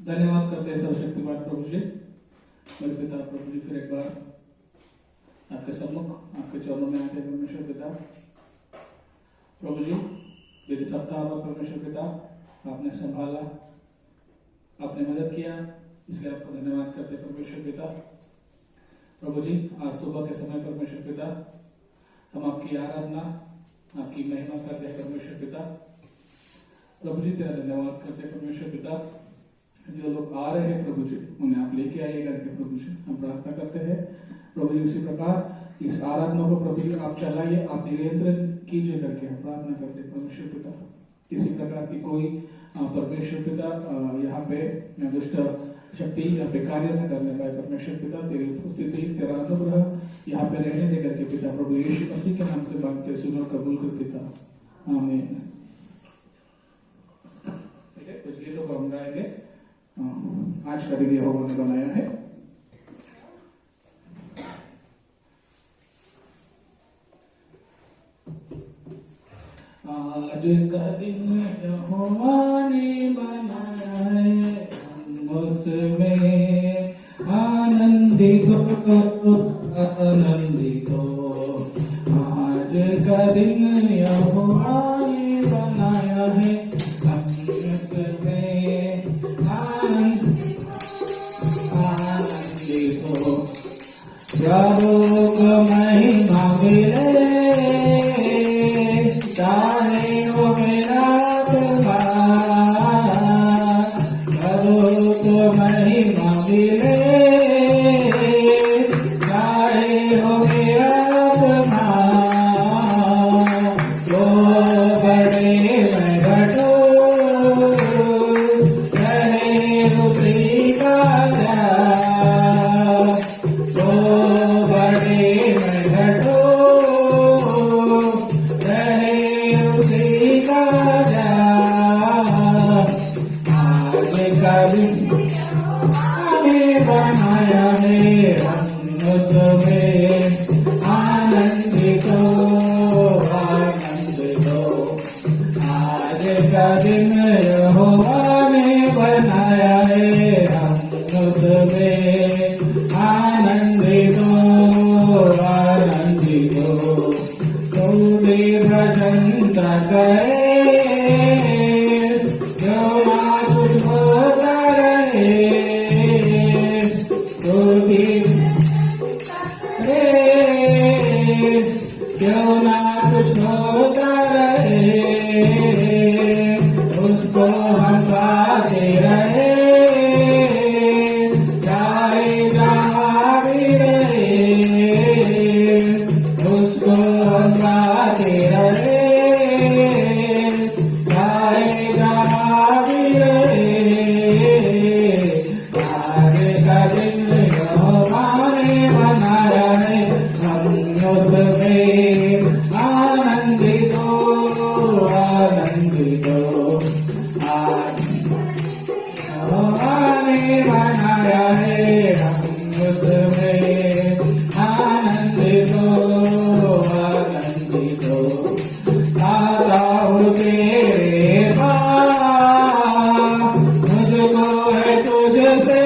धन्यवाद करते हैं सर्वशक्तिमान प्रभु जी, मेरे पिता प्रभु जी, फिर एक बार आपके सम्मुख आपके चरणों में आते परमेश्वर पिता प्रभु जी। यदि सप्ताह हुआ परमेश्वर पिता आपने संभाला, आपने मदद किया, इसलिए आपको धन्यवाद करते परमेश्वर पिता प्रभु जी। आज सुबह के समय परमेश्वर पिता हम आपकी आराधना आपकी महिमा करते हैं परमेश्वर पिता प्रभु जी। तेरा धन्यवाद करते परमेश्वर पिता। जो लोग आ रहे हैं प्रभु जी उन्हें आप लेके आइएगा करके प्रभु जी हम प्रार्थना करते हैं प्रभु जी। उसी प्रकार इस आराधना को प्रभु जी आप चलाइए, आप नियंत्रण कीजिए करके हम प्रार्थना करते हैं परमेश्वर पिता। किसी प्रकार की कोई परमेश्वर पिता यहाँ पे दुष्ट शक्ति यहाँ पे कार्य न करने पाए परमेश्वर पिता। तेरी उपस्थिति तेरा अनुग्रह यहाँ पे रहने दे करके पिता प्रभु यीशु मसीह के नाम से मांगते सुनो कबूल कर पिता, आमीन। ठीक है, कुछ गीतों को हम गाएंगे। आज का दिन यहोवा ने बनाया है। आज का दिन यहोवा ने बनाया है, हम उसमें आनंदित हो आनंदित हो। आज का दिन यहोवा ने बनाया है, हम उसमें आनंदित हो। प्रभु को महिमा मिले, चाहे वो मेरा तुम्हारा। प्रभु को महिमा मिले, चाहे वो मेरा तुम्हारा। तो बड़े मैं घटो रहे उसी का बनाया है, आनंदित हो आनंदित हो। आज का दिन यहोवा ने बनाया है, हम उसमें आनंदित हो आनंदित हो। तूने भजन करे जो ना कुछ होता रहे, क्यों ना कुछ होता रहे, उसको हम गाते रहे, चाहे जहाँ भी रहे, उसको हम गाते रहे, चाहे जहाँ भी रहे। आज का दिन यहोवा ने बनाया है, हम उसमें आनंदित हो आनंदित हो। आज यहोवा ने बनाया है, हम उसमें आनंदित हो आनंदित हो। आता हूँ तेरे पास, मुझको है तुझसे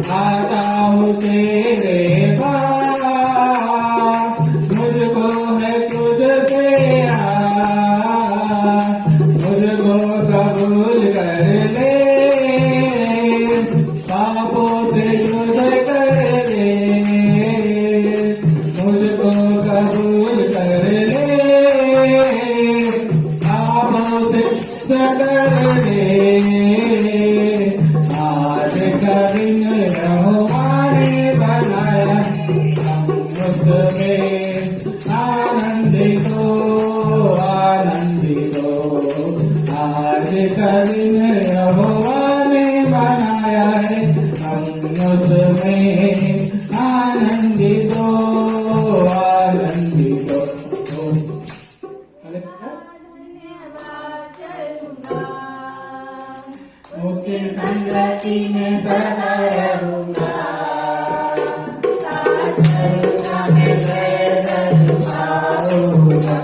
आता हूँ तेरे पास, मुझको है तुझसे मुझको कबूल कर ले, पापों से शुद्ध कर ले, मुझको कबूल कर ले, पापों से शुद्ध कर ले। आज का दिन यहोवा ने बनाया, हम उसमें आनंदित हो आनंदित हो। आज का दिन यहोवा ने बनाया है, हम उसमें आनंदित हो आनंदित हो। उसकी संगति में सदा रहूंगा, साथ रहूंगा मैं जय पाऊंगा।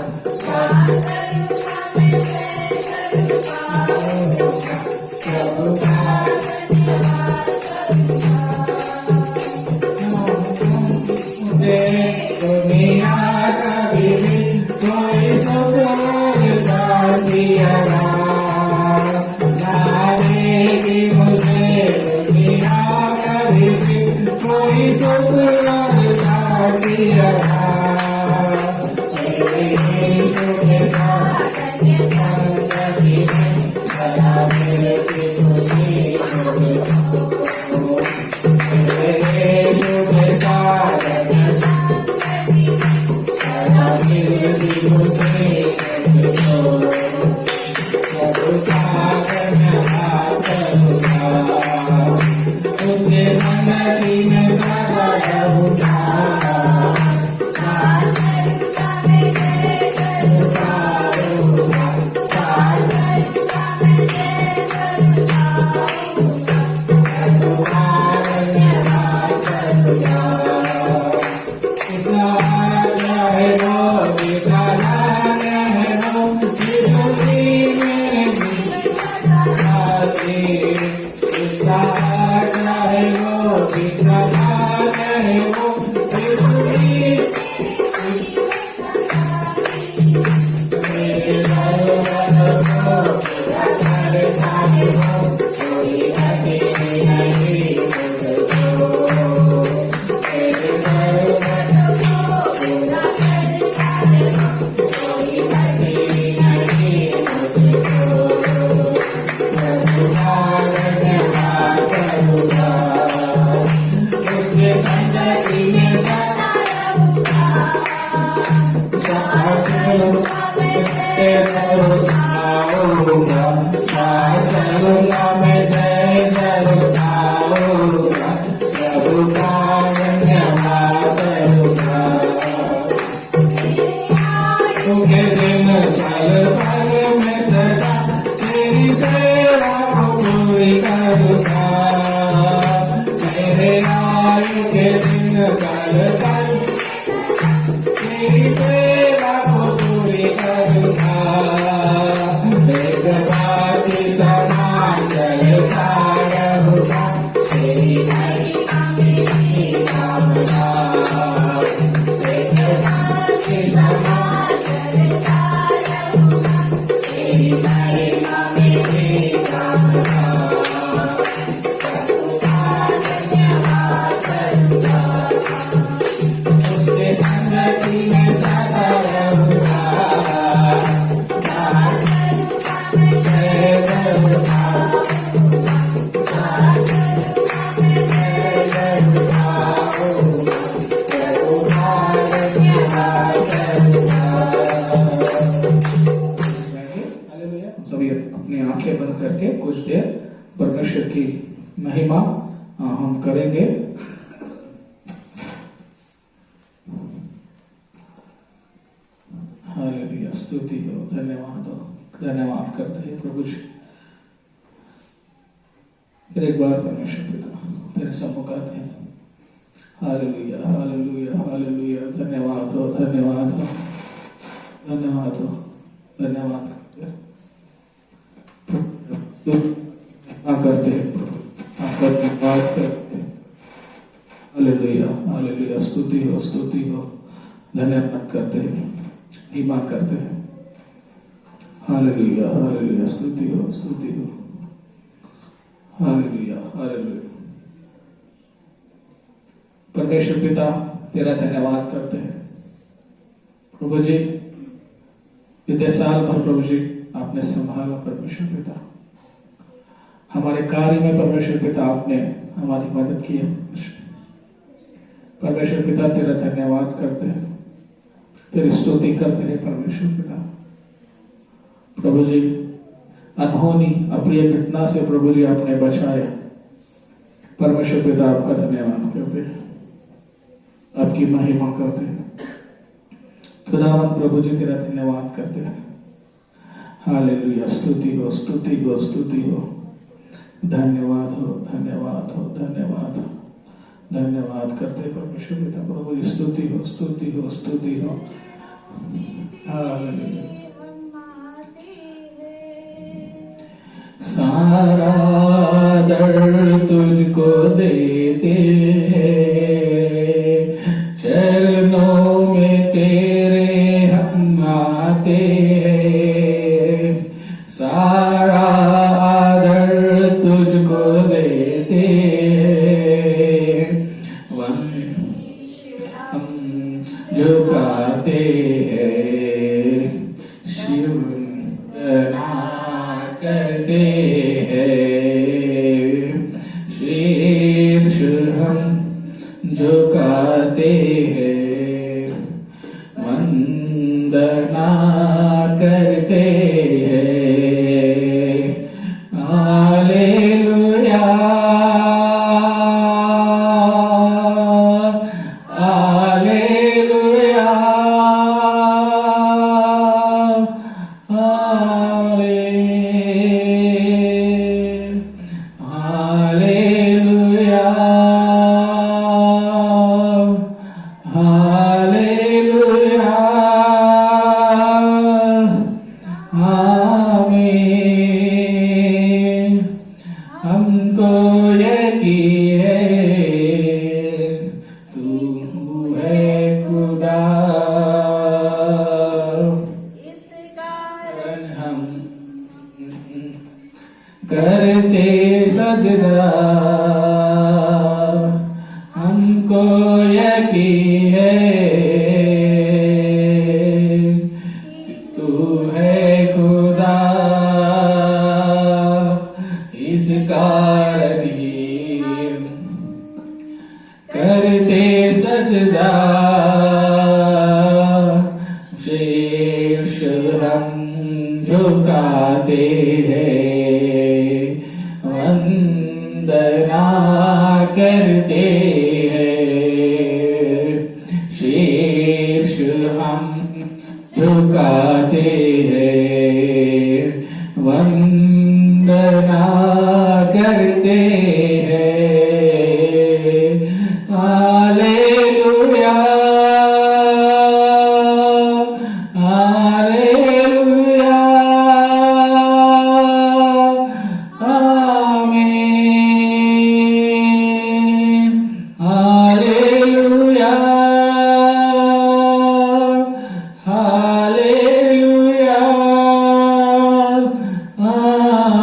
सभी अपनी आंखें बंद करके कुछ देर परमेश्वर की महिमा हम करेंगे। हालेलुया, स्तुति हो, धन्यवाद हो, धन्यवाद करते हैं प्रभु जी। फिर एक बार परमेश्वर पिता तेरे सम्मुख आते हैं। हालेलुया, हालेलुया, हालेलुया, धन्यवाद हो, धन्यवाद हो, धन्यवाद हो, धन्यवाद करते हैं आपका धन्यवाद करते हैं। हालेलुया, हालेलुया, स्तुति हो, स्तुति हो, धन्यवाद करते हैं, महिमा करते हैं। हालेलुया, हालेलुया, स्तुति हो, स्तुति हो, हालेलुया, हालेलुया। परमेश्वर पिता तेरा धन्यवाद करते हैं प्रभु जी। बीते साल भर प्रभु जी आपने संभाला परमेश्वर पिता, हमारे कार्य में परमेश्वर पिता आपने हमारी मदद की है। परमेश्वर पिता तेरा धन्यवाद करते हैं, तेरी स्तुति करते हैं परमेश्वर पिता। प्रभु जी अनहोनी अप्रिय घटना से प्रभु जी आपने बचाया, परमेश्वर पिता आपका धन्यवाद करते हैं, आपकी महिमा करते हैं। खुदावंद प्रभु जी तेरा धन्यवाद करते हैं। हालेलुया, स्तुति हो, स्तुति हो, स्तुति हो, धन्यवाद हो, धन्यवाद हो, धन्यवाद हो, धन्यवाद करते परमेश्वर पिता। प्रभु जी स्तुति हो, स्तुति हो, स्तुति हो। हालेलुया। सारा दर्द तुझको देते हैं, चरणों में तेरे हम आते हैं। सारा आदर तुझको देते हैं, हम झुकाते हैं, शिव करते हैं, शीर्ष हम झुकाते हैं, वंदना करते हैं। हालेलुया हालेलुया हालेलुया हालेलुया आमीन। हमको यकीन है तू है खुदा, इस कारण हम करते सजदा। हमको यकीन है तू है खुदा, इस कारण ही करते सजदा। शीर्ष हम झुकाते हैं, वंदना करते हैं। शीर्ष हम झुकाते हैं, वंदना करते हैं। हालेलुया हालेलुया आमीन। हालेलुया हालेलुया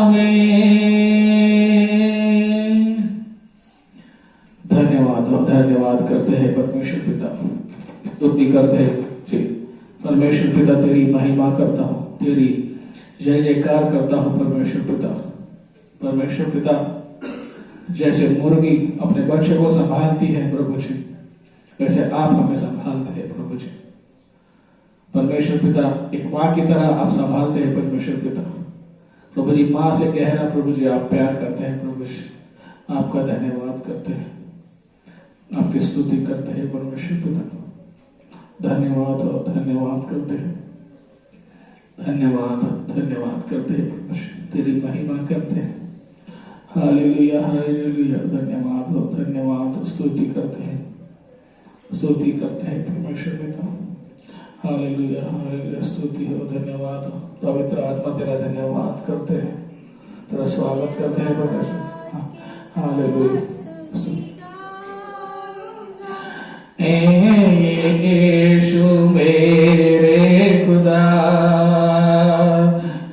आमीन। धन्यवाद और धन्यवाद करते हैं परमेश्वर पिता, स्तुति करते हैं जी परमेश्वर पिता, तेरी महिमा करता हूँ, तेरी जय जयकार करता हूँ परमेश्वर पिता। परमेश्वर पिता, जैसे मुर्गी अपने बच्चे को संभालती है प्रभु जी, वैसे आप हमें संभालते हैं प्रभु जी। परमेश्वर पिता, एक माँ की तरह आप संभालते हैं परमेश्वर पिता। प्रभु जी, माँ से गहरा प्रभु जी आप प्यार करते हैं प्रभु जी। आपका धन्यवाद करते हैं, आपकी स्तुति करते हैं परमेश्वर पिता। धन्यवाद और धन्यवाद करते हैं, धन्यवाद धन्यवाद करते हैं परमेश्वर, तेरी महिमा करते हैं। हालेलुया हालेलुया, धन्यवाद और धन्यवाद स्तुति करते हैं, स्तुति करते हैं परमेश्वर पिता। हालेलुया हालेलुया, स्तुति हो, धन्यवाद हो। पवित्र आत्मा तेरा धन्यवाद करते हैं, तेरा स्वागत करते हैं परमेश्वर। हालेलुया। यीशु मेरे खुदा,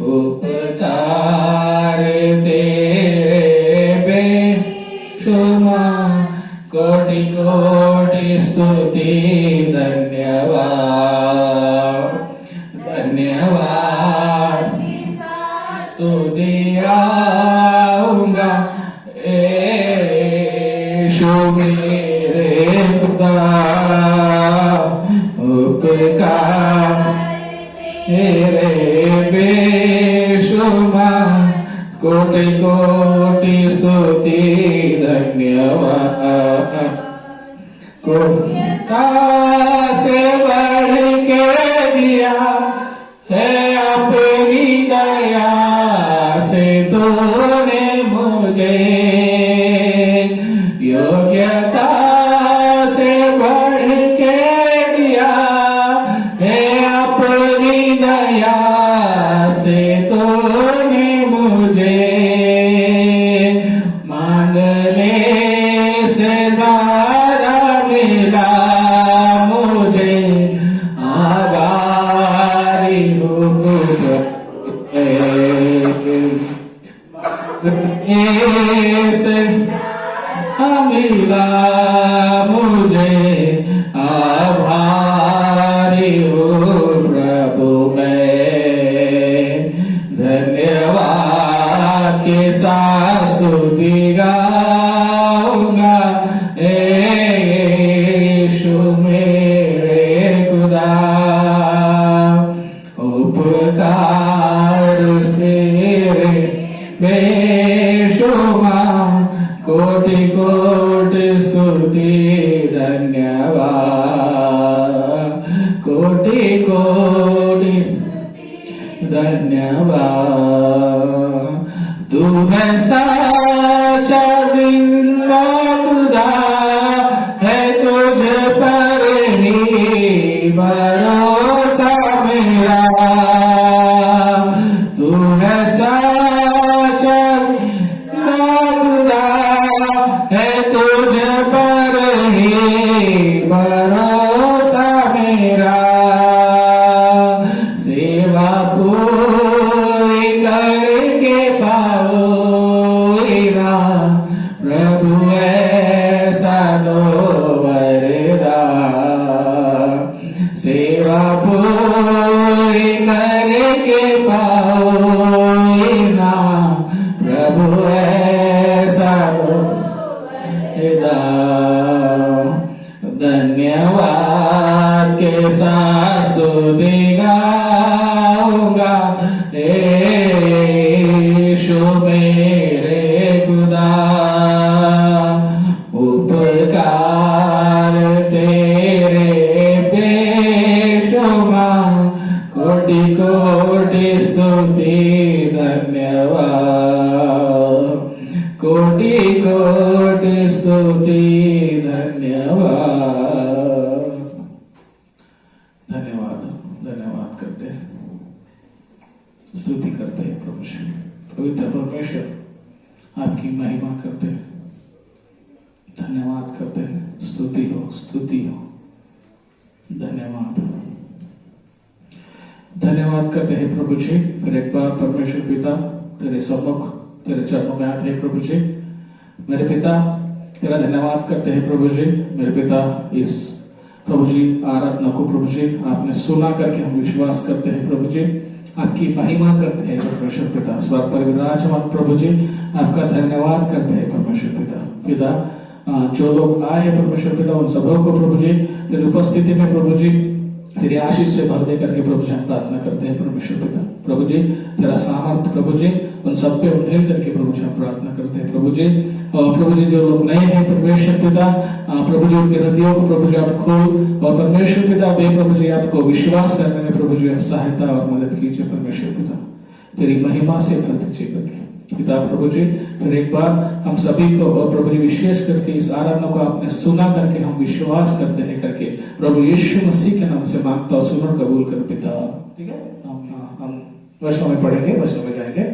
उपकार तेरे बेशुमार, कोटि कोटि स्तुति धन्यवाद धन्यवाद। स्तुति गाऊंगा यीशु मेरे खुदा, उपकार तेरे बेशुमार, कोटि कोटि स्तुति धन्यवाद। कोटा से बढ़ के दिया है अपनी दया से तूने मुझे, योग्यता से बढ़ के दिया है अपनी दया से तूने मुझे, मांगने से ज्यादा मिला मुझे, आभारी हूँ से मिला मुझे, आभारी हूँ प्रभु मैं। धन्यवाद के साथ स्तुति गाऊंगा यीशु मेरे खुदा, उपकार तेरे बेशुमार कोटि कोटि स्तुति धन्यवाद, कोटि कोटि धन्यवाद। तू है सच्चा जिंदा खुदा, है तुझ पर ही भरोसा मेरा। तू है सच्चा जिंदा खुदा, है तुझ पर ही भरोसा मेरा। सेवा पूरी करके पाओ प्रभु ऐसा दो वरदान। सेवा पूरी करके पाओ प्रभु ऐसा दो वरदान। धन्यवाद के साथ स्तुति गाऊंगा, यीशु मेरे खुदा। उपकार तेरे बेशुमार, कोटि कोटि स्तुति धन्यवाद, कोटि कोटि स्तुति धन्यवाद। धन्यवाद, धन्यवाद करते हैं, स्तुति करते हैं प्रभु से। पवित्र परमेश्वर आपकी महिमा करते हैं, धन्यवाद करते हैं। स्तुति हो, स्तुति हो, धन्यवाद। धन्यवाद करते हैं प्रभु जी। फिर एक बार परमेश्वर पिता तेरे सम्मुख तेरे चरणों में आते हैं प्रभु जी। मेरे पिता तेरा धन्यवाद करते हैं प्रभु जी। मेरे पिता इस प्रभु जी आराधना को प्रभु जी आपने सुना करके हम विश्वास करते हैं प्रभु जी, आपकी महिमा करते हैं परमेश्वर पिता। स्वर्ग पर विराजमान प्रभु जी आपका धन्यवाद करते हैं परमेश्वर पिता। पिता जो लोग आए हैं परमेश्वर पिता उन सबों को प्रभु जी तेरी उपस्थिति में प्रभु जी तेरी आशीष से भर दे करके प्रभु जी हम प्रार्थना करते हैं परमेश्वर पिता। प्रभु जी तेरा सामर्थ प्रभु जी उन सब पे उन्हें करके प्रभु जी हम प्रार्थना करते हैं प्रभु जी। और प्रभु जी जो लोग नए हैं परमेश्वर पिता, प्रभु जी उनके हृदयों को प्रभु जी आप खोल, और परमेश्वर पिता वे प्रभु जी आपको विश्वास करने में प्रभु जी आप सहायता और मदद कीजिए परमेश्वर पिता। तेरी महिमा से भर दीजिए करके पिता प्रभु जी। फिर एक बार हम सभी को और प्रभु जी विशेष करके इस आराधना को आपने सुना करके हम विश्वास करते हैं करके प्रभु यीशु मसीह के नाम से मांगता हूं, सुनो कबूल कर पिता। ठीक है, हम वचनों में पढ़ेंगे, वचनों में जाएंगे।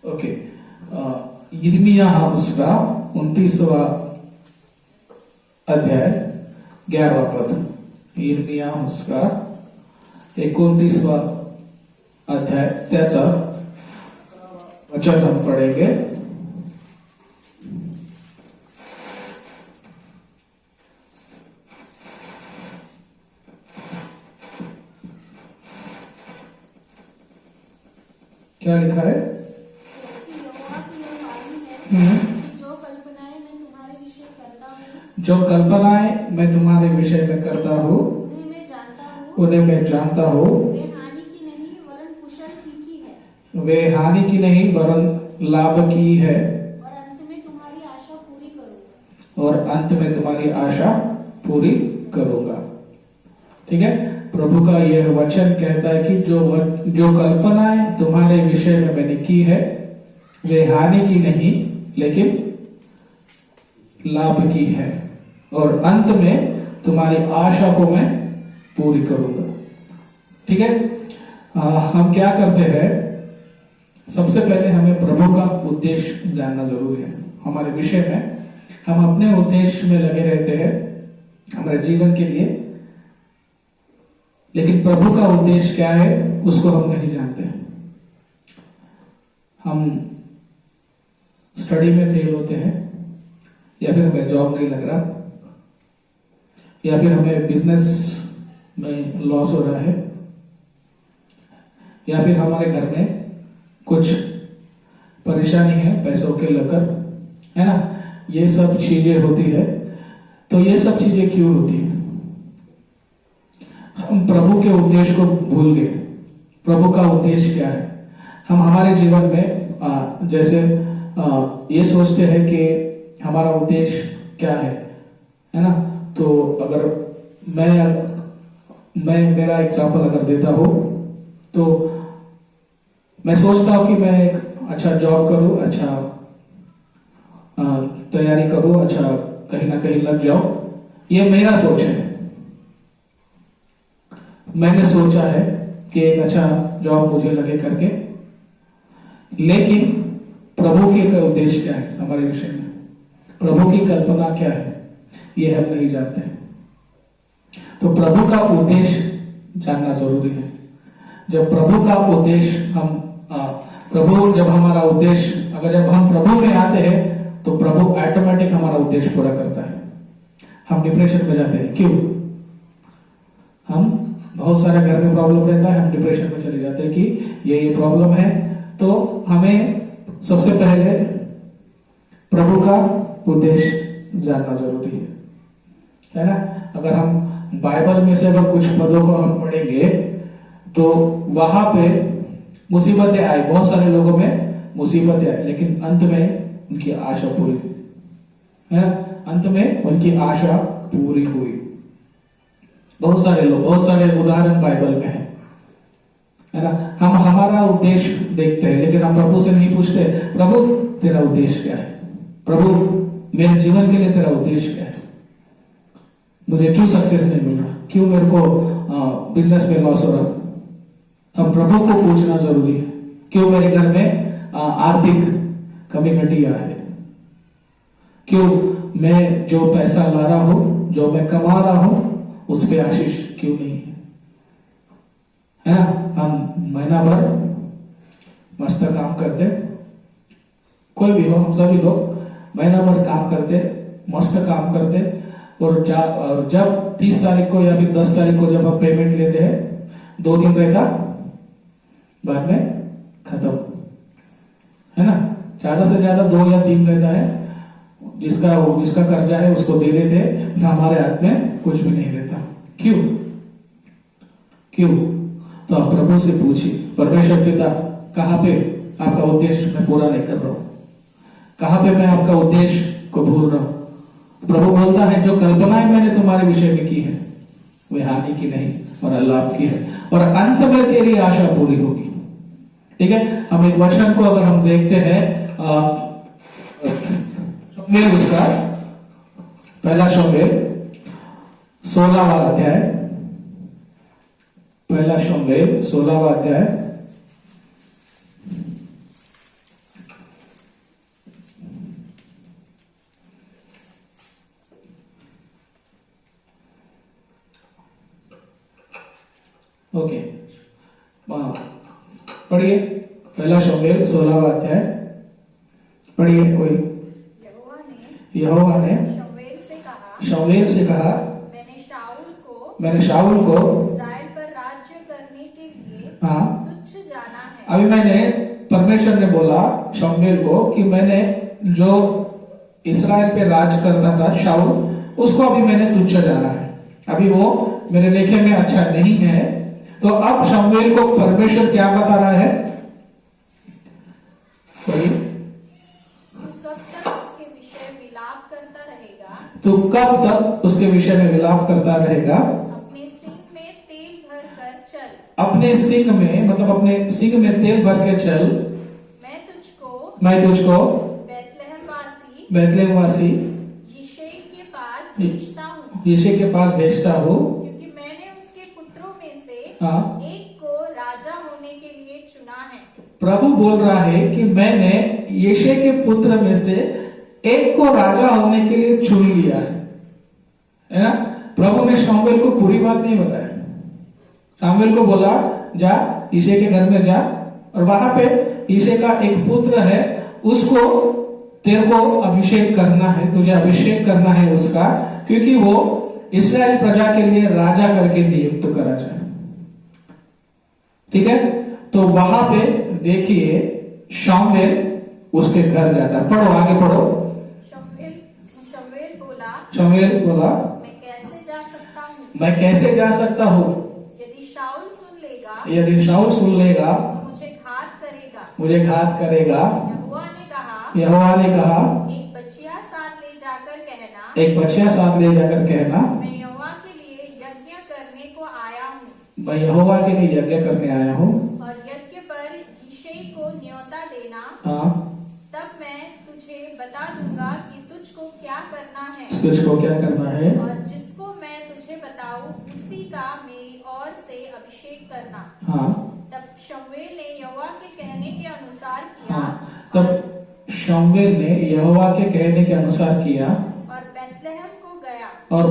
ओके, यिर्मयाह उसका 29वां अध्याय 11वां पद। यिर्मयाह उसका 29वां अध्याय त्याचा वचन हम पढ़ेंगे। क्या लिखा है? जो कल्पनाएं मैं तुम्हारे विषय में करता हूँ उन्हें मैं जानता हूँ। वे हानि की नहीं वरन कुशल ही की है, वे हानि की नहीं वरन लाभ की है, और अंत में तुम्हारी आशा पूरी करूंगा, और अंत में तुम्हारी आशा पूरी करूंगा। ठीक है, प्रभु का यह वचन कहता है कि जो कल्पनाएं तुम्हारे विषय में मैंने की है वे हानि की नहीं लेकिन लाभ की है, और अंत में तुम्हारी आशा को मैं पूरी करूंगा। ठीक है, हम क्या करते हैं, सबसे पहले हमें प्रभु का उद्देश्य जानना जरूरी है। हमारे विषय में हम अपने उद्देश्य में लगे रहते हैं हमारे जीवन के लिए, लेकिन प्रभु का उद्देश्य क्या है उसको हम नहीं जानते। हम स्टडी में फेल होते हैं, या फिर हमें जॉब नहीं लग रहा, या फिर हमें बिजनेस में लॉस हो रहा है, या फिर हमारे घर में कुछ परेशानी है पैसों के लेकर, है ना, ये सब चीजें होती है। तो ये सब चीजें क्यों होती है? हम प्रभु के उद्देश्य को भूल गए। प्रभु का उद्देश्य क्या है? हम हमारे जीवन में जैसे ये सोचते हैं कि हमारा उद्देश्य क्या है ना। तो अगर मैं मेरा एग्जाम्पल अगर देता हूं तो मैं सोचता हूं कि मैं एक अच्छा जॉब करूं, अच्छा तैयारी करूं, अच्छा कहीं ना कहीं लग जाऊं। ये मेरा सोच है। मैंने सोचा है कि एक अच्छा जॉब मुझे लगे करके, लेकिन प्रभु के उद्देश्य क्या है हमारे विषय में, प्रभु की कल्पना क्या है, ये हम नहीं जानते। तो प्रभु का उद्देश्य जानना जरूरी है। जब प्रभु का उद्देश्य प्रभु जब हमारा उद्देश्य अगर जब हम प्रभु में आते हैं तो प्रभु ऑटोमेटिक हमारा उद्देश्य पूरा करता है। हम डिप्रेशन में जाते हैं क्यों? हम बहुत सारे घर में प्रॉब्लम रहता है, हम डिप्रेशन में चले जाते हैं कि ये प्रॉब्लम है। तो हमें सबसे पहले प्रभु का उद्देश्य जानना जरूरी है ना। अगर हम बाइबल में से अगर कुछ पदों को हम पढ़ेंगे तो वहां पे मुसीबतें आई, बहुत सारे लोगों में मुसीबतें आई, लेकिन अंत में उनकी आशा पूरी हुई, है ना। अंत में उनकी आशा पूरी हुई। बहुत सारे लोग, बहुत सारे उदाहरण बाइबल में है ना। हम हमारा उद्देश्य देखते हैं, लेकिन हम प्रभु से नहीं पूछते प्रभु तेरा उद्देश्य क्या है, प्रभु मेरे जीवन के लिए तेरा उद्देश्य क्या है, मुझे क्यों सक्सेस नहीं मिल रहा, क्यों मेरे को बिजनेस में लॉस हो रहा। हम प्रभु को पूछना जरूरी है, क्यों मेरे घर में आर्थिक कमी घटिया है, क्यों मैं जो पैसा ला रहा हूं, जो मैं कमा रहा हूं, उस पे आशीष क्यों नहीं है ना। हम महीना भर मस्त काम करते, कोई भी हो, हम सभी लोग महीना भर काम करते, मस्त काम करते, और जब 30 तारीख को या फिर 10 तारीख को जब हम पेमेंट लेते हैं, 2 दिन रहता, बाद में खत्म, है ना। ज्यादा से ज्यादा 2 या 3 रहता है, जिसका कर्जा है उसको दे देते, फिर हमारे हाथ में कुछ भी नहीं रहता। क्यों? तो आप प्रभु से पूछिए, परमेश्वर पिता कहां पे आपका उद्देश्य मैं पूरा नहीं कर रहा हूं, कहां पे मैं आपका उद्देश्य को भूल रहा हूं। प्रभु बोलता है जो कल्पनाएं मैंने तुम्हारे विषय में की है वे हानि की नहीं और लाभ की है, और अंत में तेरी आशा पूरी होगी। ठीक है। हम एक वचन को अगर हम देखते हैं, उसका पहला शमूएल 16वां अध्याय, पहला शमूएल 16वां अध्याय, ओके पढ़िए। पहला शमूएल 16वां अध्याय पढ़िए कोई। यहोवा ने शमूएल से कहा मैंने शाऊल को इस्राएल पर राज्य करने के लिए तुच्छ जाना है। अभी मैंने, परमेश्वर ने बोला शमूएल को कि मैंने जो इस्राएल पे राज करता था शाऊल, उसको अभी मैंने तुच्छ जाना है, अभी वो मेरे लेखे में अच्छा नहीं है। तो अब शमूएल को परमेश्वर क्या बता रहा है? तो कब तक उसके विषय में विलाप करता रहेगा? अपने सिंग में तेल भर कर चल, अपने सिंग में, मतलब अपने सिंग में तेल भर के चल। मैं तुझको बैतलहम वासी यिशै के पास भेजता हूँ, यिशै के पास भेजता हूँ, क्योंकि मैंने उसके पुत्रों में से एक को राजा होने के लिए चुना है। प्रभु बोल रहा है कि मैंने यिशै के पुत्र में से एक को राजा होने के लिए चुन लिया है ना। प्रभु ने शमूएल को पूरी बात नहीं बताया। शमूएल को बोला जा यिशै के घर में जा, और वहां पे यिशै का एक पुत्र है, उसको तेरे को अभिषेक करना है, तुझे अभिषेक करना है उसका, क्योंकि वो इस्राएल प्रजा के लिए राजा करके नियुक्त करा जाए। ठीक है। तो वहां पे देखिए शमूएल उसके घर जाता। पढ़ो, आगे पढ़ो। शमूएल बोला मैं कैसे जा सकता हूँ? मैं कैसे जा सकता हूँ? यदि शाऊल सुन लेगा यदि शाऊल सुन लेगा तो मुझे घात करेगा। मुझे घात करेगा। यहोवा ने कहा एक बछिया साथ ले जाकर कहना मैं यहोवा के लिए यज्ञ करने को आया हूँ। मैं यहोवा के लिए यज्ञ करने आया हूँ। और यज्ञ पर यिशै को न्योता देना। हाँ, तब मैं तुझे बता दूंगा कि तुझको क्या करना है। और जिसको मैं तुझे बताऊं उसी का मेरी ओर से अभिषेक करना। हाँ, तब शमूएल ने यहोवा के कहने के अनुसार किया। हाँ, तब शमूएल ने यहोवा के कहने के अनुसार किया और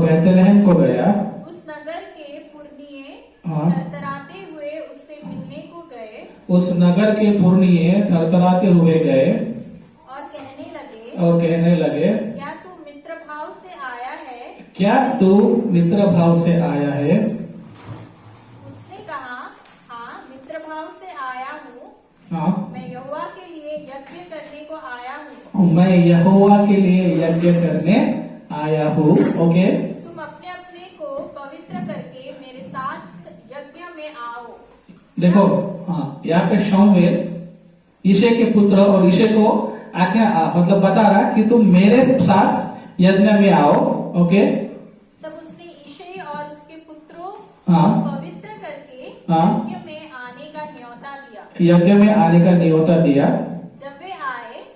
बैतलहम को गया। उस नगर के पुरनिये हाँ, थरथराते हुए उससे मिलने को गए। थरथराते हुए गए और कहने लगे क्या तू मित्र भाव से आया है? उसने कहा हाँ, मित्र भाव से आया हूँ। हाँ, मैं यहोवा के लिए यज्ञ करने को आया हूँ। ओके, तुम अपने अपने को पवित्र करके मेरे साथ यज्ञ में आओ। देखो, हाँ, यहाँ पे शमूएल यिशै के पुत्र और यिशै को आज्ञा मतलब बता रहा कि तुम मेरे साथ यज्ञ में आओ। ओके, तब उसने यिशै और उसके पुत्रों हाँ, को पवित्र करके हाँ, यज्ञ में आने का न्योता दिया।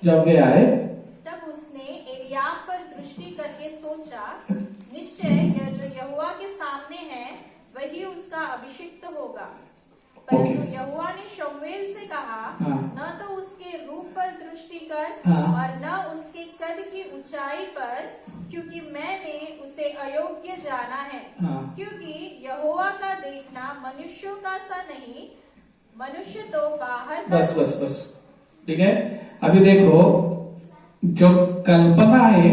जब वे आए तब उसने एलियाब पर दृष्टि करके सोचा निश्चय यह जो यहोवा के सामने है वही उसका अभिषिक्त होगा। परंतु यहोवा ने शमूएल से कहा न तो उसके रूप पर दृष्टि कर और न उसके कद की ऊंचाई पर, क्योंकि मैंने उसे अयोग्य जाना है। क्योंकि यहोवा का देखना मनुष्यों का सा नहीं, मनुष्य तो बाहर का। बस ठीक है। अभी देखो, जो कल्पनाएं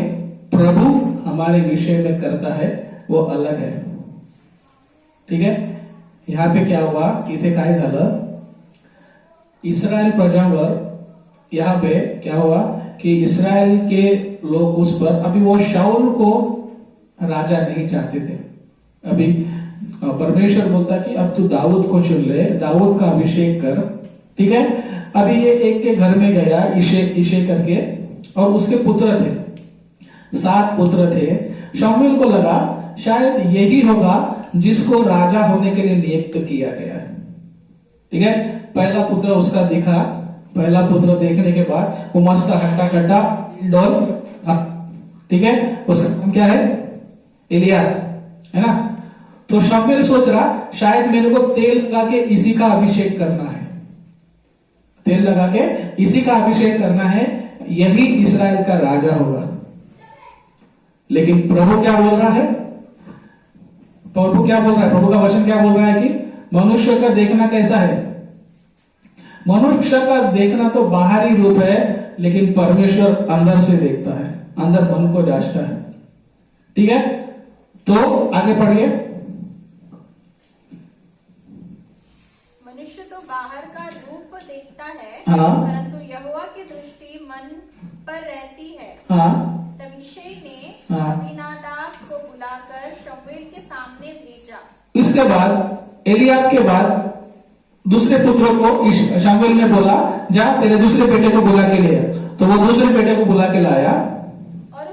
प्रभु हमारे विषय में करता है वो अलग है। ठीक है, यहाँ पे क्या हुआ, इथे काय झालं, इस्रायल प्रजावर यहाँ पे क्या हुआ कि इस्रायल के लोग उस पर, अभी वो शाऊल को राजा नहीं चाहते थे। अभी परमेश्वर बोलता कि अब तू दाऊद को चुन ले, दाऊद का अभिषेक कर। ठीक है, अभी ये एक के घर में गया यिशै करके, और उसके पुत्र थे, 7 पुत्र थे। शमूएल को लगा शायद यही होगा जिसको राजा होने के लिए नियुक्त किया गया है। ठीक है, पहला पुत्र उसका दिखा। पहला पुत्र देखने के बाद वो मस्त हट्टा कट्टा डोल, ठीक है, उसका नाम क्या है, एलियाब, है ना। तो शमूएल सोच रहा शायद मेरे को तेल लगा के इसी का अभिषेक करना है, यही इस्राएल का राजा होगा। लेकिन प्रभु क्या बोल रहा है, प्रभु का वचन क्या बोल रहा है कि मनुष्य का देखना कैसा है। मनुष्य का देखना तो बाहरी रूप है, लेकिन परमेश्वर अंदर से देखता है, अंदर मन को जांचता है। ठीक है, तो आगे पढ़िए। मनुष्य तो बाहर का रूप देखता है, परंतु यहोवा की दृष्टि मन पर रहती है। तब यिशै ने अबीनादाब को बुलाकर शमूएल के सामने भेजा। इसके बाद एलियाब के बाद दूसरे पुत्रों को शमूएल ने बोला, जा तेरे दूसरे बेटे को बुला के ले। तो वो दूसरे बेटे को बुला के लाया और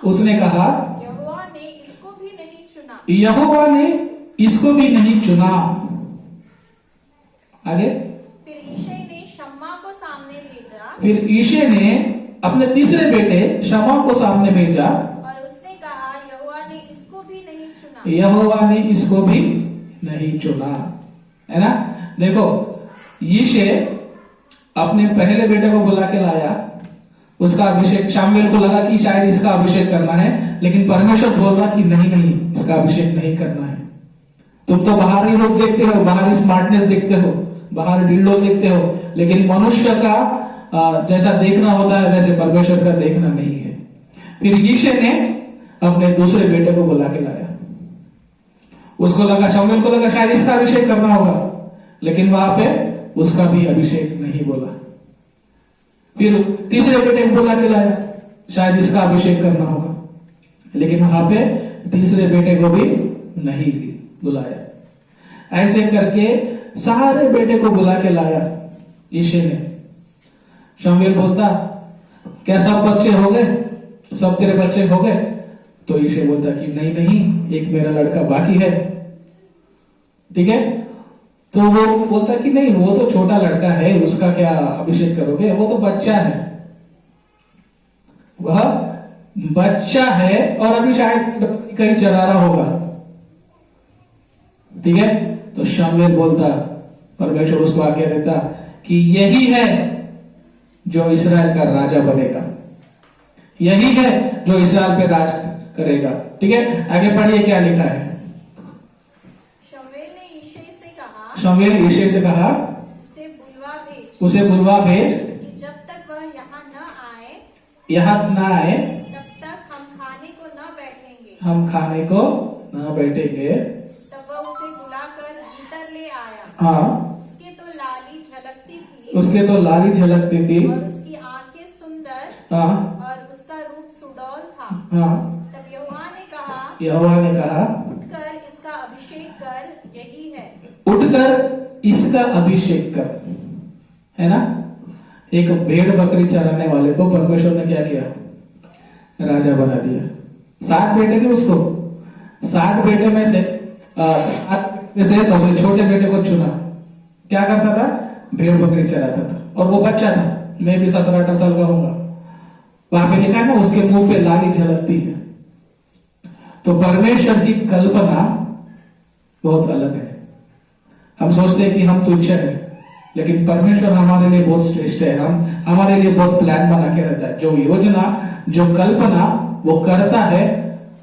उसने कहा यहोवा ने इसको भी नहीं चुना। आगे फिर यिशै ने शम्मा को सामने भेजा। फिर यिशै ने अपने तीसरे बेटे शम्मा को सामने भेजा और उसने कहा यहोवा ने इसको भी नहीं चुना। है ना। देखो, यिशै अपने पहले बेटे को बुला के लाया, उसका अभिषेक, शमूएल को लगा कि शायद इसका अभिषेक करना है, लेकिन परमेश्वर बोल रहा कि नहीं, इसका अभिषेक नहीं करना है। तुम तो बाहरी रूप देखते हो, बाहरी स्मार्टनेस देखते हो, बाहर डिल्डो देखते हो, लेकिन मनुष्य का जैसा देखना होता है वैसे परमेश्वर का देखना नहीं है। फिर यिशै ने अपने दूसरे बेटे को बुला के लाया। उसको लगा, शमूएल को लगा शायद इसका अभिषेक करना होगा, लेकिन वहां पे उसका भी अभिषेक नहीं बोला। फिर तीसरे बेटे को बुला के लाया, शायद इसका अभिषेक करना होगा, लेकिन वहां पे तीसरे बेटे को भी नहीं बुलाया। ऐसे करके सारे बेटे को बुला के लाया यिशै ने। शमूएल बोलता, क्या सब बच्चे हो गए, सब तेरे बच्चे हो गए? तो यिशै बोलता कि नहीं नहीं, एक मेरा लड़का बाकी है। ठीक है, तो वो बोलता कि नहीं, वो तो छोटा लड़का है, उसका क्या अभिषेक करोगे, वो तो बच्चा है, वह बच्चा है और अभी शायद कहीं चरा रहा होगा। ठीक है, तो शमूएल बोलता, परमेश्वर उसको आज्ञा देता कि यही है जो इस्राएल का राजा बनेगा, यही है जो इस्राएल पे राज करेगा। ठीक है, आगे पढ़िए क्या लिखा है। शमूएल ने यिशै से कहा, शमूएल यिशै से कहा, उसे बुलवा भेज कि जब तक वह यहाँ न आए तब तक हम खाने को न बैठेंगे। तब वह उसे बुलाकर भीतर ले आया। हाँ, उसके तो लाली झलकती थी और उसकी आंखें सुंदर। हाँ, और उसका रूप सुडौल था। हाँ, तब यहोवा ने कहा, उठकर इसका अभिषेक कर, यही है। उठकर इसका अभिषेक कर, है ना। एक भेड़ बकरी चराने वाले को परमेश्वर ने क्या किया, राजा बना दिया। 7 बेटे थे उसको, 7 बेटे में से 7 में से सबसे छोटे बेटे को चुना। क्या करता था, भेड़ बकरी चराता था, और वो बच्चा था, मैं भी 17-18 साल का होगा। वहां पे लिखा है ना, उसके मुंह पे लाली झलकती है। तो परमेश्वर की कल्पना बहुत अलग है। हम सोचते हैं कि हम तुच्छ हैं, लेकिन परमेश्वर हमारे लिए बहुत श्रेष्ठ है। हमारे लिए बहुत प्लान बना के रहता है। जो योजना, जो कल्पना वो करता है,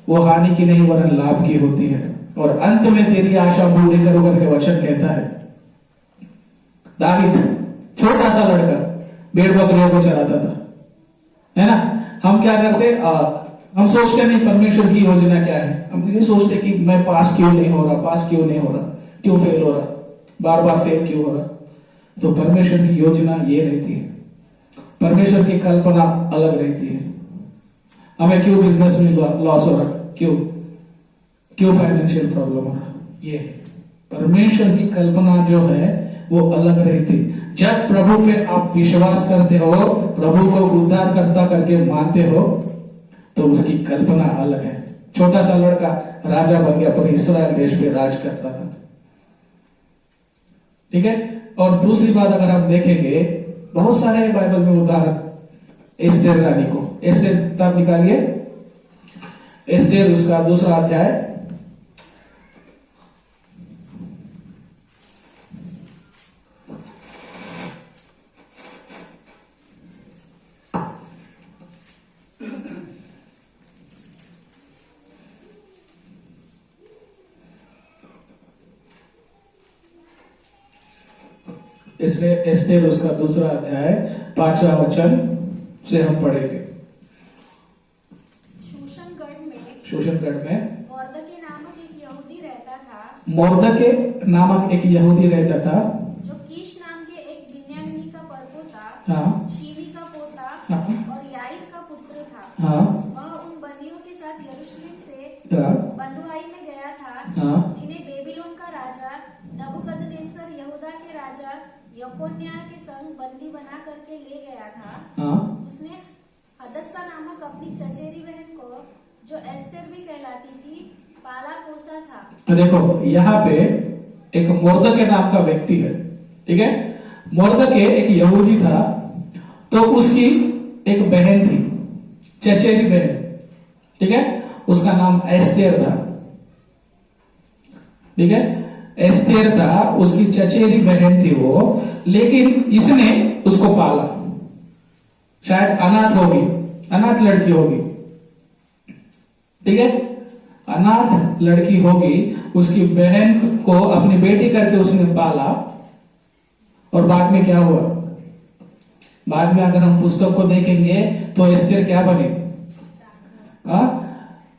वो हानि की नहीं वरन लाभ की होती है। और अंत में तेरी आशा पूरी करो करके वचन कहता है। दावीद छोटा सा लड़का भेड़ बकरियों को चराता था, है ना। हम क्या करते, हम सोचते नहीं परमेश्वर की योजना क्या है। हम ये सोचते कि मैं पास क्यों नहीं हो रहा, क्यों फेल हो रहा, बार बार फेल क्यों हो रहा। तो परमेश्वर की योजना ये रहती है, परमेश्वर की कल्पना अलग रहती है। हमें क्यों बिजनेस में लॉस हो रहा, क्यों फाइनेंशियल प्रॉब्लम हो रहा, ये परमेश्वर की कल्पना जो है वो अलग रहती। जब प्रभु पे आप विश्वास करते हो, प्रभु को उद्धारकर्ता करके मानते हो, तो उसकी कल्पना अलग है। छोटा सा लड़का राजा बन गया, पूरे इस्राएल देश पे राज करता था। ठीक है, और दूसरी बात अगर हम देखेंगे, बहुत सारे बाइबल में उदाहरण, एस्तेर रानी को, एस्तेर किताब निकालिए, एस्तेर उसका 2रा अध्याय, इसलिए एस्तेर उसका 2रा अध्याय 5वां वचन से हम पढ़ेंगे। शोशनगढ़ में मोर्दके नामक एक यहूदी रहता था, जो कीश नाम के एक बिन्यामीनी का परपो था, हाँ, शीमी का पोता, हाँ, और याईर का पुत्र था। हाँ, वह उन बंदियों के साथ यरूशलेम से हाँ, बंधुआई में गया था, हाँ, जिन्हें बेबीलोन का राजा नबूकदनेस्सर यहूदा के राजा यकोन्याह के संग बंदी बना करके ले गया था। हाँ, उसने हदस्सा नामक अपनी चचेरी बहन को, जो एस्तेर भी कहलाती थी, पाला पोसा था। देखो यहाँ पे एक मोर्दके नाम का व्यक्ति है। ठीक है, मोर्दके एक यहूदी था, तो उसकी एक बहन थी, चचेरी बहन। ठीक है, उसका नाम एस्तेर था। ठीक है, एस्तेर था, उसकी चचेरी बहन थी वो, लेकिन इसने उसको पाला। शायद अनाथ लड़की होगी। ठीक है, अनाथ लड़की होगी, उसकी बहन को अपनी बेटी करके उसने पाला। और बाद में क्या हुआ, बाद में अगर हम पुस्तक को देखेंगे तो एस्तेर क्या बनी,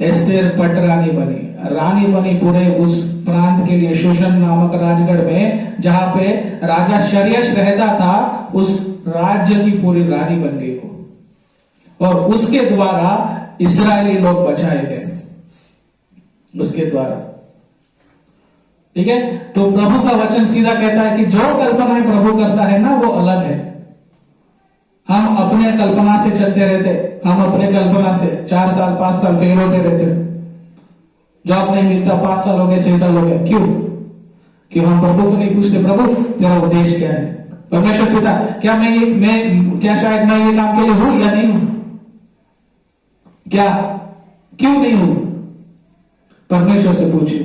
एस्तेर पटरानी बनी, रानी बनी पूरे उस प्रांत के लिए। शूशन नामक राजगढ़ में जहां पे राजा शर्यश रहता था, उस राज्य की पूरी रानी बन गई वो। और उसके द्वारा इस्राएली लोग बचाए गए उसके द्वारा। ठीक है, तो प्रभु का वचन सीधा कहता है कि जो कल्पनाएं प्रभु करता है ना वो अलग है। हम अपने कल्पना से चलते रहते, हम अपने कल्पना से 4 साल 5 साल फेल होते रहते, जॉब नहीं मिलता, 5 साल हो गए 6 साल हो गए, क्यों हम प्रभु को नहीं पूछते, प्रभु तेरा उद्देश्य क्या है? परमेश्वर पिता, क्या मैं शायद मैं ये काम के लिए हूं या नहीं हूं? क्या क्यों नहीं हूं? परमेश्वर से पूछिए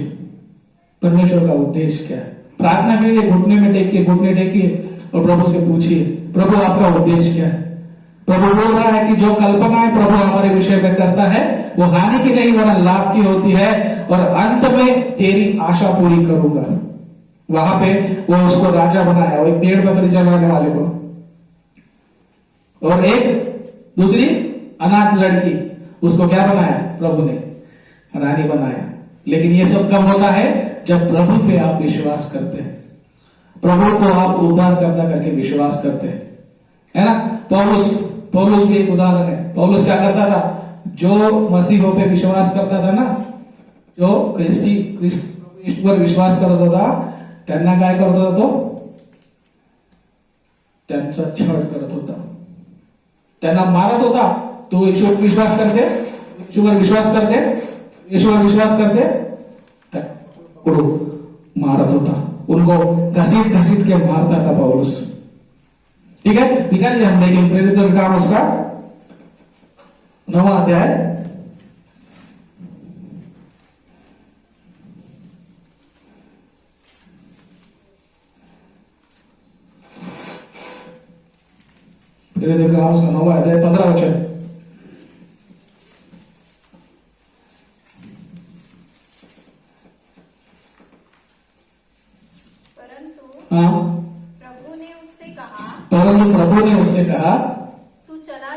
परमेश्वर का उद्देश्य क्या है। प्रार्थना के लिए घुटने टेकिए और प्रभु से पूछिए, प्रभु आपका उद्देश्य क्या है? प्रभु बोल रहा है कि जो कल्पनाएं प्रभु हमारे विषय में करता है वो हानि की नहीं वरन लाभ की होती है, और अंत में तेरी आशा पूरी करूंगा। वहां पे वो उसको राजा बनाया, वो एक पेड़ बकरी चलाने वाले को, और एक दूसरी अनाथ लड़की, उसको क्या बनाया? प्रभु ने रानी बनाया। लेकिन ये सब कब होता है? जब प्रभु पे आप विश्वास करते हैं, प्रभु को आप उद्धार करता करके विश्वास करते हैं, है ना। पौलुस भी एक उदाहरण है। पौलुस क्या करता था? जो मसीहों पे विश्वास करता था ना, जो ख्रिस्त पर विश्वास करता था, त्यांना काय करत होता? तो त्यांचा छळ करत होता, त्यांना मारत होता। तो ईश्वर विश्वास करते, ईश्वर विश्वास करते पकड़ो मारत होता, उनको घसीट के मारता था पौलुस। ठीक है, निकालिए हम देखेंगे प्रेरितों का काम उसका 9वां अध्याय, प्रेरितों का काम उसका 9वां अध्याय 15 वचन। हाँ, परंतु प्रभु ने उससे कहा तू चला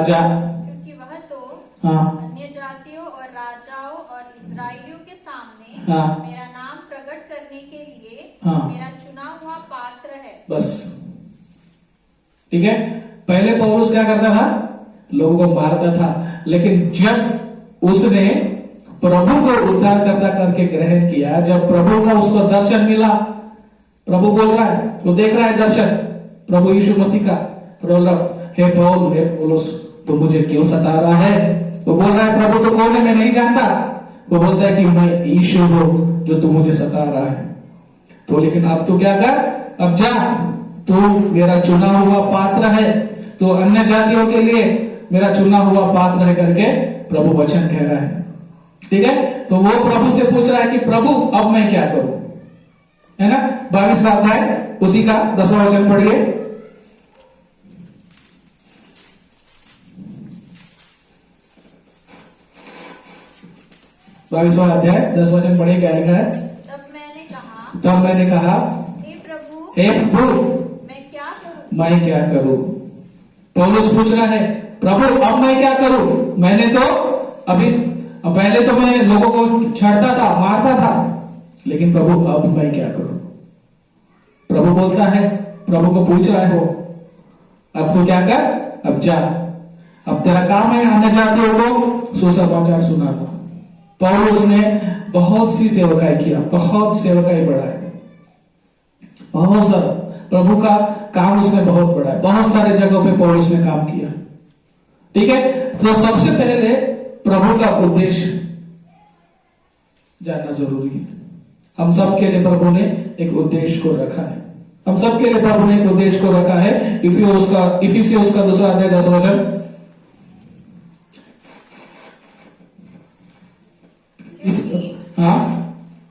जा, क्योंकि वह तो अन्य जातियों और राजाओं और इस्राएलियों के सामने मेरा नाम प्रकट करने के लिए मेरा चुना हुआ पात्र है। बस ठीक है। पहले पौलुस क्या करता था? लोगों को मारता था, लेकिन जब उसने प्रभु को उद्धार करता करके ग्रहण किया, जब प्रभु का उसको दर्शन मिला, प्रभु बोल रहा है, वो देख रहा है दर्शन प्रभु यीशु मसीह का, बोल रहा हे पौलुस तो मुझे क्यों सता रहा है? वो बोल रहा है प्रभु तो कौन है मैं नहीं जानता। वो बोलता है कि मैं यीशु हूं जो तू मुझे सता रहा है। तो लेकिन अब तू क्या कर? अब जा, तू मेरा चुना हुआ पात्र है, तो अन्य जातियों के लिए मेरा चुना हुआ पात्र है करके प्रभु वचन कह रहा है। ठीक है, तो वो प्रभु से पूछ रहा है कि प्रभु अब मैं क्या करूं, है ना। 22वां अध्याय उसी का 10वां वचन पढ़िए। 22वां अध्याय 10 वचन पढ़िए, क्या लिखा है? तब मैंने कहा हे प्रभु मैं क्या करूं? पौलुस पूछ रहा है प्रभु अब मैं क्या करूं? मैंने तो अभी पहले तो मैं लोगों को छाड़ता था, मारता था, लेकिन प्रभु अब मैं क्या करूं? प्रभु बोलता है, प्रभु को पूछ रहा है वो, अब तो क्या कर? अब जा, अब तेरा काम है अन्य जातियों को सुसमाचार सुनाना। पौलुस ने बहुत सी सेवकाई किया, बहुत सेवकाई बढ़ाई, बहुत सारा प्रभु का काम उसने बहुत बढ़ाया, बहुत सारे जगहों पे पौलुस ने काम किया। ठीक है, तो सबसे पहले प्रभु का उद्देश्य जानना जरूरी है। हम सबके लिए प्रभु ने एक उद्देश्य को रखा है, हम सबके लिए प्रभु ने एक उद्देश्य को रखा है। इफिसियों उसका 2 अध्याय 10 वचन। हाँ,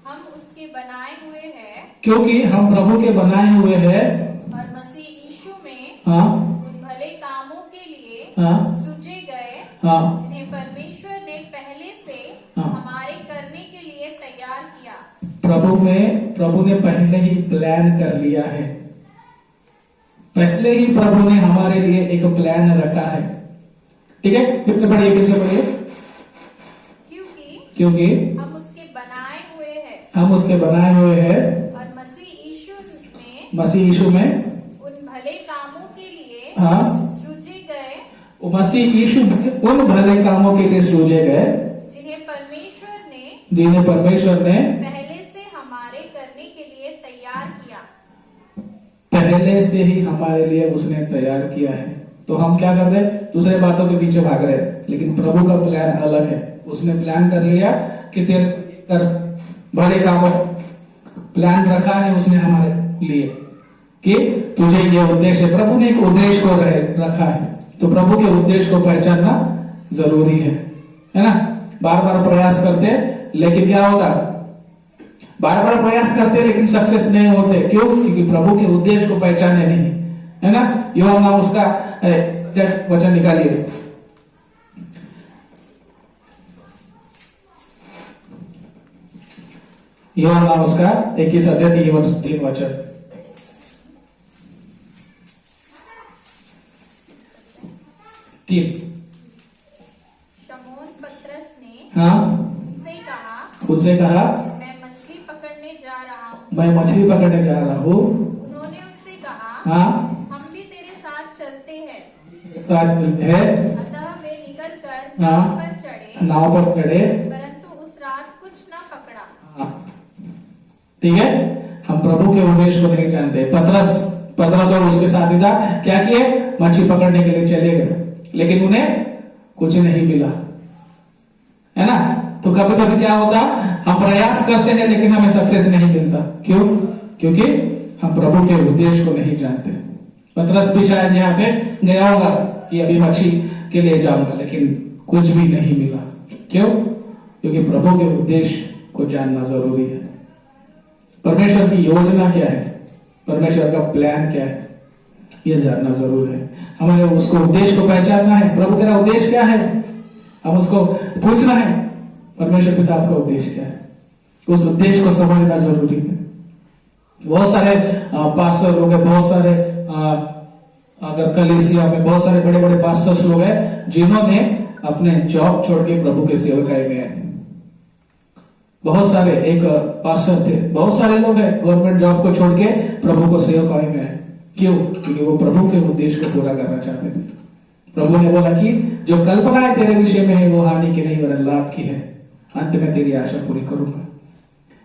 हम उसके बनाए हुए हैं, क्योंकि हम प्रभु के बनाए हुए हैं और मसीह यीशु में हाँ उन भले कामों के लिए हाँ सृजे गए हाँ जिन्हें परमेश्वर ने पहले से हाँ हमारे करने के लिए तैयार किया। प्रभु ने पहले ही प्लान कर लिया है, पहले ही प्रभु ने हमारे लिए एक प्लान रखा है। ठीक है, कितने पढ़िए, फिर से पढ़िए। क्योंकि हम उसके बनाए हुए हैं, हम उसके बनाए हुए हैं और मसीह यीशु में उन भले कामों के लिए हाँ सृजे गए वो मसीह यीशु उन भले कामों के लिए सृजे गए जिन्हें परमेश्वर ने पहले से हमारे करने के लिए तैयार किया। पहले से ही हमारे लिए उसने तैयार किया है। तो हम क्या कर रहे हैं? दूसरे बातों के पीछे भाग रहे हैं, लेकिन प्रभु का प्लान अलग है। उसने प्लान कर लिया कि तेरे कर बड़े कामों प्लान रखा है उसने हमारे लिए कि तुझे ये उद्देश्य है। प्रभु ने एक उद्देश्य को रखा है, तो प्रभु के उद्देश्य को पहचानना जरूरी है ना। बार बार प्रयास करते लेकिन क्या होता? बार बार प्रयास करते लेकिन सक्सेस नहीं होते। क्यों? क्योंकि प्रभु के उद्देश्य को पहचाने नहीं, है ना। यूहन्ना उसका वचन निकालिए। यूहन्ना उसका 21 अध्याय 3 वचन। शमौन पतरस ने हाँ उनसे कहा मैं मछली पकड़ने जा रहा हूँ। उन्होंने उससे कहा हाँ हम भी तेरे साथ चलते हैं। साथ मिलते हैं। अतः वे निकलकर नाव पर चढ़े, परंतु उस रात कुछ न पकड़ा। ठीक है, हम प्रभु के उद्देश्य को नहीं जानते। पतरस और उसके साथी था, क्या किए? मछली पकड़ने के लिए चले गए, लेकिन उन्हें कुछ नहीं मिला, है ना। तो कभी कभी क्या होता? हम प्रयास करते हैं लेकिन हमें सक्सेस नहीं मिलता। क्यों? क्योंकि हम प्रभु के उद्देश्य को नहीं जानते। पतरस भी शायद यहाँ पे गया होगा कि अभी मछली के लिए जाऊंगा, लेकिन कुछ भी नहीं मिला। क्यों? क्योंकि प्रभु के उद्देश्य को जानना जरूरी है। परमेश्वर की योजना क्या है, परमेश्वर का प्लान क्या है, यह जानना जरूरी है। हमें उसको उद्देश्य को पहचानना है। प्रभु तेरा उद्देश्य क्या है, हम उसको पूछना है। परमेश्वर पिता आपका उद्देश्य क्या है, उस उद्देश्य को समझना जरूरी है। बहुत सारे पास्टर लोग हैं, बहुत सारे अगर कलीसिया में बहुत सारे बड़े बड़े पास्टर्स लोग हैं जिन्होंने अपने जॉब छोड़ के प्रभु के सेवकाई में है। बहुत सारे एक पास्टर थे, बहुत सारे लोग हैं गवर्नमेंट जॉब को छोड़ के प्रभु को सेवकाई में है। क्यों? क्योंकि वो प्रभु के उद्देश्य को पूरा करना चाहते थे। प्रभु ने बोला कि जो कल्पनाएं तेरे विषय में है वो हानि की नहीं वरन लाभ की है, अंत में तेरी आशा पूरी करूंगा।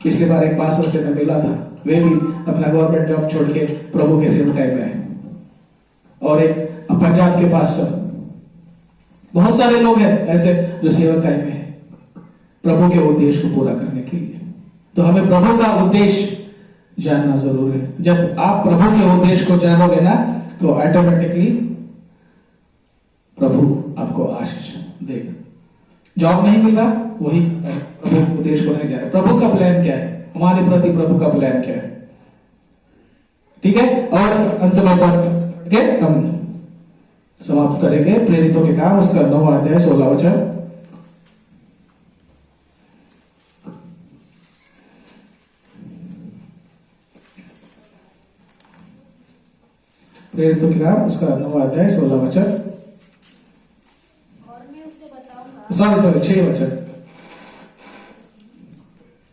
पिछली बार एक पास्टर से मैं मिला था, वे भी अपना गवर्नमेंट जॉब छोड़ के प्रभु के सेवकाई में है। और एक पंजाब के पास्टर, बहुत सारे लोग हैं ऐसे जो सेवकाई में है प्रभु के उद्देश्य को पूरा करने के लिए। तो हमें प्रभु का उद्देश्य जानना जरूरी है। जब आप प्रभु के उद्देश्य को जानोगे ना, तो ऑटोमेटिकली प्रभु आपको आशीष देगा। जॉब नहीं मिल रहा, वही प्रभु उद्देश्य को नहीं जाना। प्रभु का प्लान क्या है हमारे प्रति, प्रभु का प्लान क्या है, ठीक है। और अंत में पढ़ के हम समाप्त करेंगे प्रेरितों के काम, उसका 9वां अध्याय 16 वचन। प्रेरितों के काम उसका 9वां अध्याय 16 वचन। और मैं उसे बताऊंगा, सॉरी 6 वचन।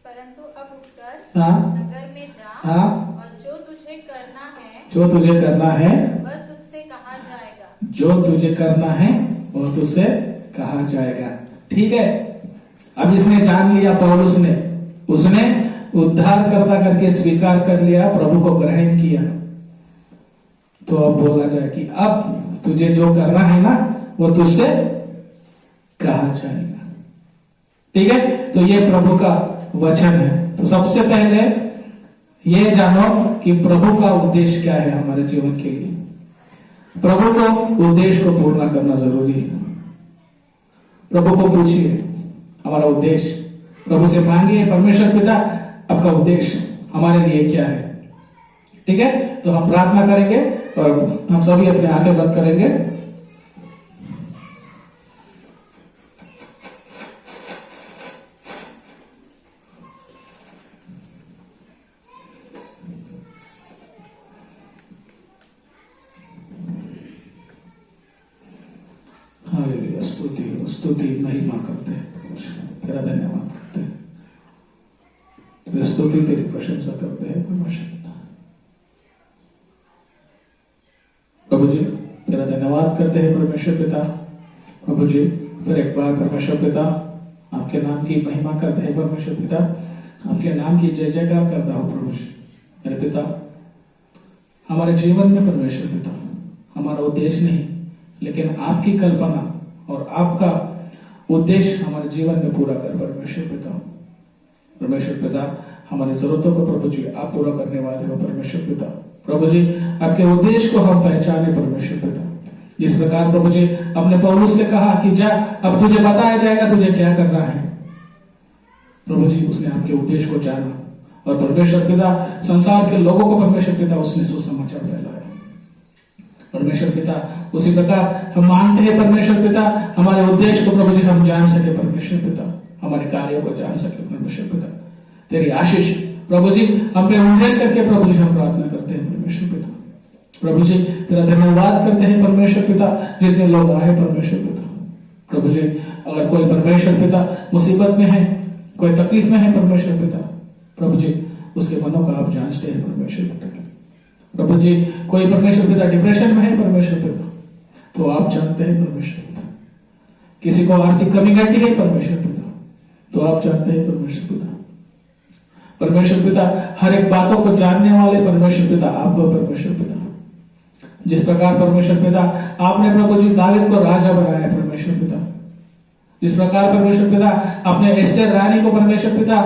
परंतु अब उठकर हाँ नगर में जा, हाँ, और जो तुझे करना है वह तुझसे कहा जाएगा। जो तुझे करना है वह तुझसे कहा जाएगा। ठीक है, अब इसने जान लिया पौलुस ने, उसने उद्धारकर्ता करके स्वीकार कर लिया, प्रभु को ग्रहण किया। तो अब बोला जाए कि अब तुझे जो करना है ना वो तुझसे कहा जाएगा। ठीक है, तो ये प्रभु का वचन है। तो सबसे पहले ये जानो कि प्रभु का उद्देश्य क्या है हमारे जीवन के लिए। प्रभु को उद्देश्य को पूर्ण करना जरूरी है। प्रभु को पूछिए हमारा उद्देश्य, प्रभु से मांगिए परमेश्वर पिता आपका उद्देश्य हमारे लिए क्या है। ठीक है, तो हम प्रार्थना करेंगे और हम सभी अपने आंखें बंद करेंगे। हालेलुया, स्तुति महिमा करते हैं, तेरा धन्यवाद करते हैं, तेरी स्तुति तेरी प्रशंसा करते हैं परमेश्वर। प्रभु जी तेरा धन्यवाद धन्यवाद करते हैं परमेश्वर पिता। प्रभु जी फिर एक बार परमेश्वर पिता आपके नाम की महिमा करते हैं परमेश्वर पिता, आपके नाम की जय जयकार करता हूँ प्रभु जी। मेरे पिता हमारे जीवन में परमेश्वर पिता हमारा उद्देश्य नहीं लेकिन आपकी कल्पना और आपका उद्देश्य हमारे जीवन में पूरा कर परमेश्वर पिता। परमेश्वर पिता हमारी जरूरतों को प्रभु जी आप पूरा करने वाले हो परमेश्वर पिता। प्रभु जी आपके उद्देश्य को हम पहचाने परमेश्वर पिता। जिस प्रकार प्रभु जी अपने पौलुस से कहा कि जा अब तुझे बताया जाएगा तुझे क्या करना है, प्रभु जी उसने आपके उद्देश्य को जाना और परमेश्वर पिता संसार के लोगों को परमेश्वर पिता उसने सुसमाचार फैलाया परमेश्वर पिता। उसी प्रकार हम मानते हैं परमेश्वर पिता हमारे उद्देश्य को प्रभु जी हम जान सके परमेश्वर पिता, हमारे कार्यों को जान सके परमेश्वर पिता। तेरी आशीष प्रभु जी हम पे उंडेल करके प्रभु जी हम प्रार्थना करते हैं परमेश्वर पिता। प्रभु जी तेरा धन्यवाद करते हैं परमेश्वर पिता जितने लोग आए परमेश्वर पिता। प्रभु जी अगर कोई परमेश्वर पिता मुसीबत में है, कोई तकलीफ में है परमेश्वर पिता, प्रभु जी उसके मनों का आप जांचते हैं परमेश्वर पिता। प्रभु जी कोई परमेश्वर पिता डिप्रेशन में है परमेश्वर पिता तो आप जानते हैं परमेश्वर पिता। किसी को आर्थिक कमी घटी है परमेश्वर पिता तो आप जानते हैं परमेश्वर पिता। परमेश्वर पिता हर एक बातों को जानने वाले परमेश्वर पिता आप हो परमेश्वर पिता। जिस प्रकार परमेश्वर पिता आपने प्रभु जी दाऊद को राजा बनाया परमेश्वर पिता, जिस प्रकार परमेश्वर पिता आपने एस्टेर रानी को परमेश्वर पिता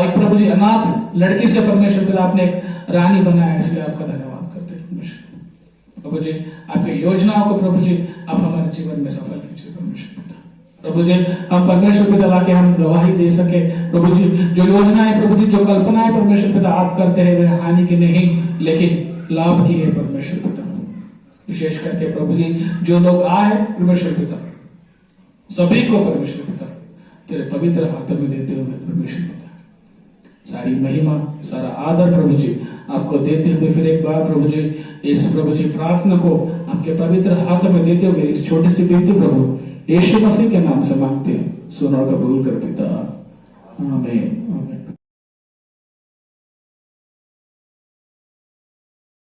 एक प्रभु जी अनाथ लड़की से परमेश्वर पिता आपने एक रानी बनाया, इसलिए आपका धन्यवाद करते हैं परमेश्वर। प्रभु जी आपकी योजनाओं को प्रभु जी आप हमारे जीवन में सफल कीजिए परमेश्वर पिता। प्रभु जी हम परमेश्वर पिता लाके हम गवाही दे सके प्रभु जी। जो योजनाएं प्रभु जी जो कल्पनाएं परमेश्वर पिता आप करते हैं वह हानि की नहीं लेकिन लाभ की है परमेश्वर पिता। विशेष करके प्रभु जी जो लोग आए परमेश्वर पिता सभी को परमेश्वर पिता तेरे पवित्र हाथों में देते हुए परमेश्वर पिता सारी महिमा सारा आदर प्रभु जी आपको देते हुए फिर एक बार प्रभु जी इस प्रभु जी प्रार्थना को आपके पवित्र हाथों में देते हुए इस छोटी सी बेटी प्रभु यीशु मसीह के नाम से मांगते हैं, सुनो और कबूल कर पिता, आमीन।